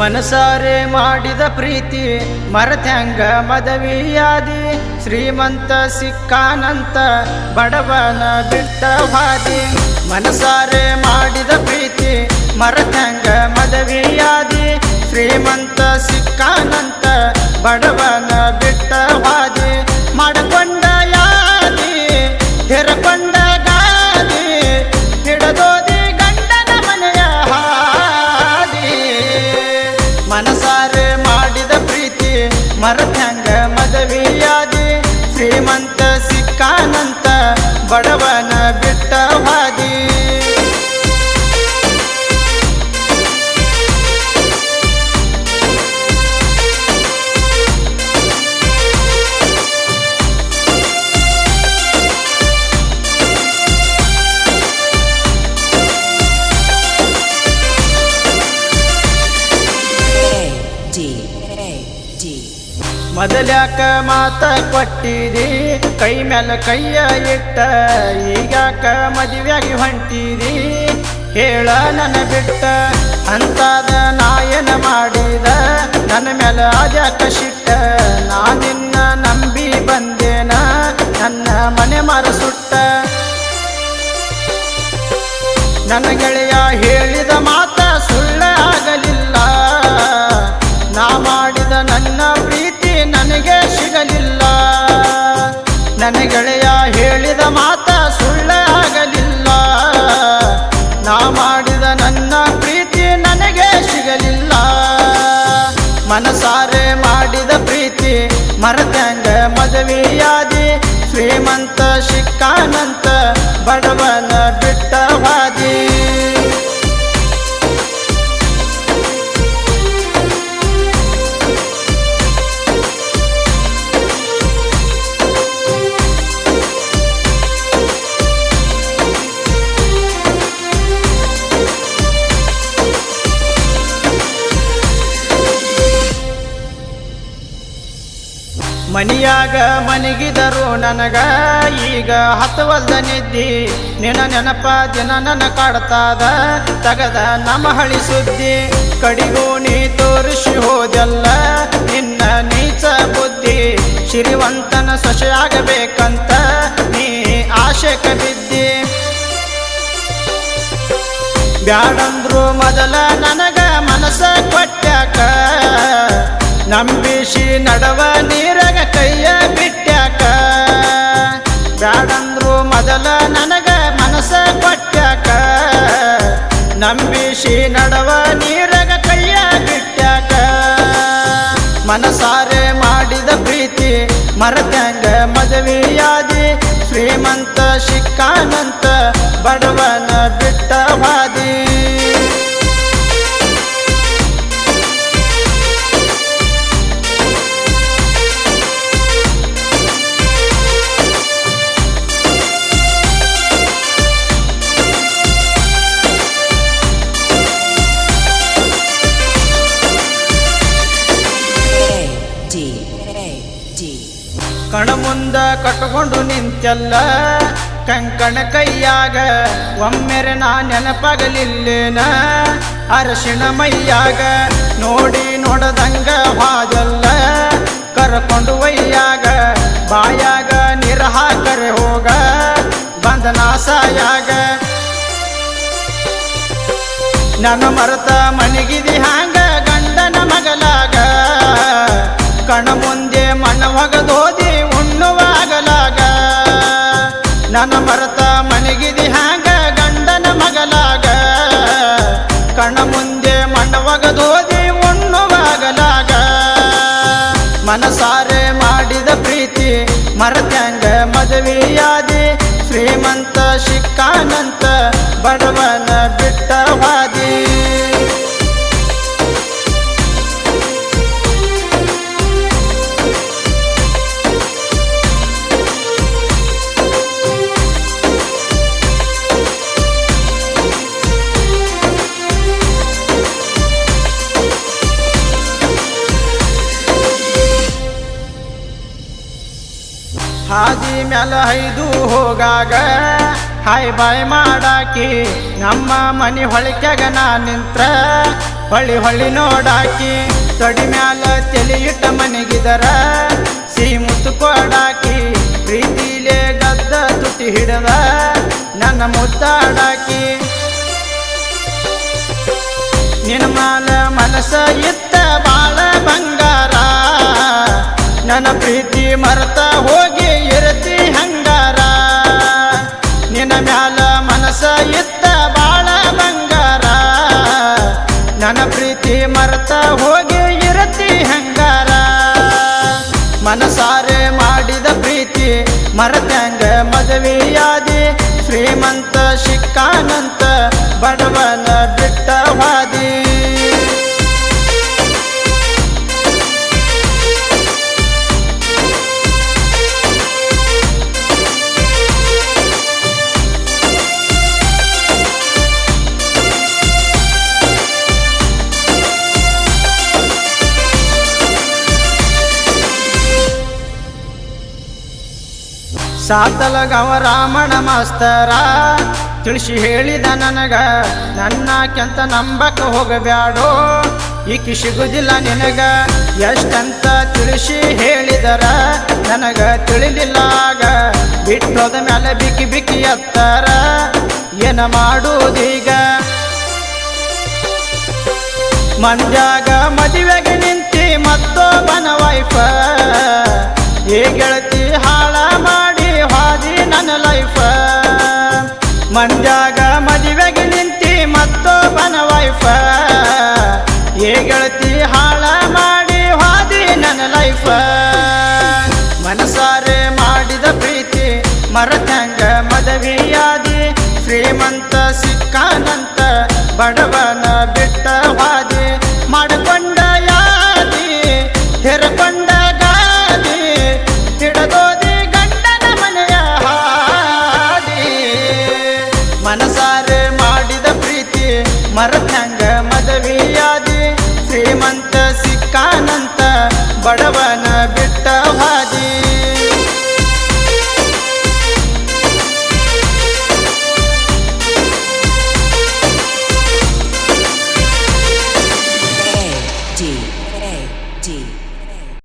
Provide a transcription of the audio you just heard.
ಮನಸಾರೆ ಮಾಡಿದ ಪ್ರೀತಿ ಮರತ್ಯಾಂಗ ಮದವಿಯಾದಿ ಶ್ರೀಮಂತ ಸಿಕ್ಕಾನಂತ ಬಡವನ ಬಿಟ್ಟ ಹಾದಿ ಮನಸಾರೆ ಮಾಡಿದ ಪ್ರೀತಿ ಮರತ್ಯಾಂಗ ಮದವಿಯಾದಿ ಶ್ರೀಮಂತ ಸಿಕ್ಕಾನಂತ ಬಡವನ ಬಿಟ್ಟ ಹಾದಿ ಮಾಡಿಕೊಂಡ ಯಾದಿ ತೆರಕೊಂಡ ಗಾದಿ ಹಿಡದೋದಿ ಗಂಡನ ಮನೆಯ ಹಾದಿ ಮನಸಾರೆ ಮಾಡಿದ ಪ್ರೀತಿ ಮರತ್ಯಾಂಗ ಮದವಿಯಾದಿ ಶ್ರೀಮಂತ ಸಿಕ್ಕಾನಂತ ಬಡವನ ಬಿಟ್ಟ ಹಾದಿ ಮೊದಲ್ಯಾಕ ಮಾತ ಕೊಟ್ಟಿದಿ ಕೈ ಮ್ಯಾಲ ಕೈಯ ಇಟ್ಟ ಈಗಾಕ ಮದುವೆಯಾಗಿ ಹೊಂಟಿದಿ ಹೇಳ ನನ್ನ ಬಿಟ್ಟ ಅಂತಾದ ನಾಯನ ಮಾಡಿದ ನನ್ನ ಮ್ಯಾಲ ಆದ್ಯಾಕ ಶಿಟ್ಟ ನಾ ನಿನ್ನ ನಂಬಿ ಬಂದೇನ ನನ್ನ ಮನೆ ಮಾರ ಸುಟ್ಟ ನನ್ನ ಗೆಳೆಯ ಹೇಳಿದ ಮಾತ ಸುಳ್ಳ ಆಗಲಿಲ್ಲ ನಾ ಮಾಡಿದ ನನ್ನ ಪ್ರೀತಿ ನನಗೆ ಸಿಗಲಿಲ್ಲ ನನ್ನ ಗೆಳೆಯ ಹೇಳಿದ ಮಾತ ಸುಳ್ಳ ಆಗಲಿಲ್ಲ ನಾ ಮಾಡಿದ ನನ್ನ ಪ್ರೀತಿ ನನಗೆ ಸಿಗಲಿಲ್ಲ ಮನಸಾರೆ ಮಾಡಿದ ಪ್ರೀತಿ ಮರತ್ಯಾಂಗ ಮದವಿಯಾದಿ ಶ್ರೀಮಂತ ಸಿಕ್ಕಾನಂತ ಬಡವನ ಬಿಟ್ಟ ಹಾದಿ ಮನಿಯಾಗ ಮನಿಗಿದರು ನನಗ ಈಗ ಹತ್ತವಲ್ದ ನಿದ್ದಿ ನಿನ್ನ ನೆನಪ ದಿನ ನನ್ನ ಕಾಡ್ತಾದ ತಗದ ನಮ್ಮ ಹಳಿ ಸುದ್ದಿ ಕಡಿಗೂ ನೀ ತೋರಿಸಿ ಹೋದಲ್ಲ ನಿನ್ನ ನೀಚ ಬುದ್ಧಿ ಶ್ರೀವಂತನ ಸೊಸೆಯಾಗಬೇಕಂತ ನೀ ಆಶೆಕ ಬಿದ್ದಿ ಬ್ಯಾಡಂದ್ರು ಮೊದಲ ನನಗ ಮನಸ್ಸ ಕೊಟ್ಟ್ಯಾಕ ನಂಬಿಸಿ ನಡವ ನೀರಗ ಕೈಯ ಬಿಟ್ಟ್ಯಾಕ ಬ್ಯಾಡಂದ್ರು ಮೊದಲ ನನಗ ಮನಸ್ಸ ಕೊಟ್ಟ್ಯಾಕ ನಂಬಿಸಿ ನಡವ ನೀರಗ ಕೈಯ ಬಿಟ್ಟ್ಯಾಕ ಮನಸಾರೆ ಮಾಡಿದ ಪ್ರೀತಿ ಮರತ್ಯಾಂಗ ಮದವಿಯಾದಿ ಶ್ರೀಮಂತ ಸಿಕ್ಕಾನಂತ ಬಡವನ ಬಿಟ್ಟ ಹಾದಿ ಕಣ ಮುಂದ ಕಟ್ಕೊಂಡು ನಿಂತೆಲ್ಲ ಕಂಕಣ ಕೈಯಾಗ ಒಮ್ಮೆರೆ ನಾ ನೆನಪಾಗಲಿಲ್ಲೇನ ಅರಶಿಣ ಮೈಯಾಗ ನೋಡಿ ನೋಡದಂಗ ಹಾದಲ್ಲ ಕರ್ಕೊಂಡು ಒಯ್ಯಾಗ ಬಾಯಾಗ ನೀರ ಹಾಕರೆ ಹೋಗ ಬಂದನಾಸಾಯಾಗ ನನ್ನ ಮರತ ಮನಿಗಿದಿ ಹ್ಯಾಂಗ ಗಂಡನ ಮಗಲಾಗ ಕಣ ಮುಂದೆ ಮಣ್ಣವಾಗದೋದಿ ಉಣ್ಣುವಾಗಲಾಗ ನನ್ನ ಮರತ ಮನೆಗಿದಿ ಹ್ಯಾಂಗ ಗಂಡನ ಮಗಲಾಗ ಕಣ ಮುಂದೆ ಮಣ್ಣವಾಗದೋದಿ ಉಣ್ಣುವಾಗಲಾಗ ಮನಸಾರೆ ಮಾಡಿದ ಪ್ರೀತಿ ಮರತ್ಯಾಂಗ ಮದವಿಯಾದಿ ಶ್ರೀಮಂತ ಸಿಕ್ಕಾನಂತ ಬಡವನ ಬಿಟ್ಟ ಹಾದಿ ಹಾದಿ ಮ್ಯಾಲ ಹೈದು ಹೋಗಾಗ ಹಾಯ್ ಬಾಯ್ ಮಾಡಾಕಿ ನಮ್ಮ ಮನಿ ಹೊಳಿಕ್ಯಾಗ ನಾ ನಿಂತ್ರ ಹೊಳಿ ಹೊಳಿ ನೋಡಾಕಿ ತೊಡಿ ಮ್ಯಾಲ ತೆಲಿಯಿಟ್ಟ ಮನೆಗಿದರ ಸಿಹಿ ಮುತ್ತು ಕೊಡಾಕಿ ಪ್ರೀತಿಲೇ ಗದ್ದ ತುಟಿ ಹಿಡದ ನನ್ನ ಮುದ್ದಾಡಾಕಿ ನಿನ್ನ ಮ್ಯಾಲ ಮನಸ ಇತ್ತ ಬಾಳ ಬಂಗಾರ ನನ್ನ ಪ್ರೀತಿ ಮರೆತ ಹೋಗಿ ಇರತಿ ಹಂಗಾರ ನಿನ್ನ ಮ್ಯಾಲ ಮನಸ ಇತ್ತ ಬಾಳ ಬಂಗಾರ ನನ್ನ ಪ್ರೀತಿ ಮರೆತ ಹೋಗಿ ಇರತಿ ಹಂಗಾರ ಮನಸಾರೆ ಮಾಡಿದ ಪ್ರೀತಿ ಮರೆತಂಗ ಮದುವೆಯಾದಿ ಶ್ರೀಮಂತ ಶಿಕ್ಕಾನಂತ ಬಡವನ ಬಿಟ್ಟ ವಾದಿ ಸಾತಲಗವ ರಾಮಣ ಮಾಸ್ತರ ತಿಳಿಸಿ ಹೇಳಿದ ನನಗ ನನ್ನಕ್ಕೆಂತ ನಂಬಕ ಹೋಗಬ್ಯಾಡೋ ಈಕಿ ಸಿಗುದಿಲ್ಲ ನಿನಗ ಎಷ್ಟಂತ ತಿಳಿಸಿ ಹೇಳಿದರ ನನಗ ತಿಳಿಲಿಲ್ಲಾಗ ಬಿಟ್ಟೋದ ಮೇಲೆ ಬಿಕ್ಕಿ ಬಿಕ್ಕಿ ಹತ್ತಾರ ಏನ ಮಾಡುವುದೀಗ ಮಂಡ್ಯಾಗ ಮದುವೆಗೆ ನಿಂತಿ ಮತ್ತೊಬ್ಬನ ವೈಫ ಏ ಗೆಳತಿ ಹಾಳ ಮಾಡಿ ಹಾದಿ ನನ್ನ ಲೈಫ ಮಂಡ್ಯಾಗ ಮದುವೆಗೆ ನಿಂತಿ ಮತ್ತೊಬ್ಬನ ವೈಫ ಏ ಗೆಳತಿ ಹಾಳ ಮಾಡಿ ಹಾದಿ ನನ್ನ ಲೈಫ ಮನಸಾರೆ ಮಾಡಿದ ಪ್ರೀತಿ ಮರೆತಂಗ ಮದುವೆಯಾದಿ ಶ್ರೀಮಂತ ಸಿಕ್ಕಾನಂತ ಬಡವನ ಬಿಟ್ಟ ಹಾದಿ ಮಾಡಿಕೊಂಡ ಯಾದಿ ಹೆರಕೊಂಡ ಗಾದಿ ಹಿಡದೋದಿ ಗಂಡನ ಮನೆಯ ಹಾದಿ ಮನಸಾರೆ ಮಾಡಿದ ಪ್ರೀತಿ ಮರೆತಂಗ ಮದುವೆಯಾದಿ ಶ್ರೀಮಂತ ಸಿಕ್ಕಾನಂತ ಬಡವ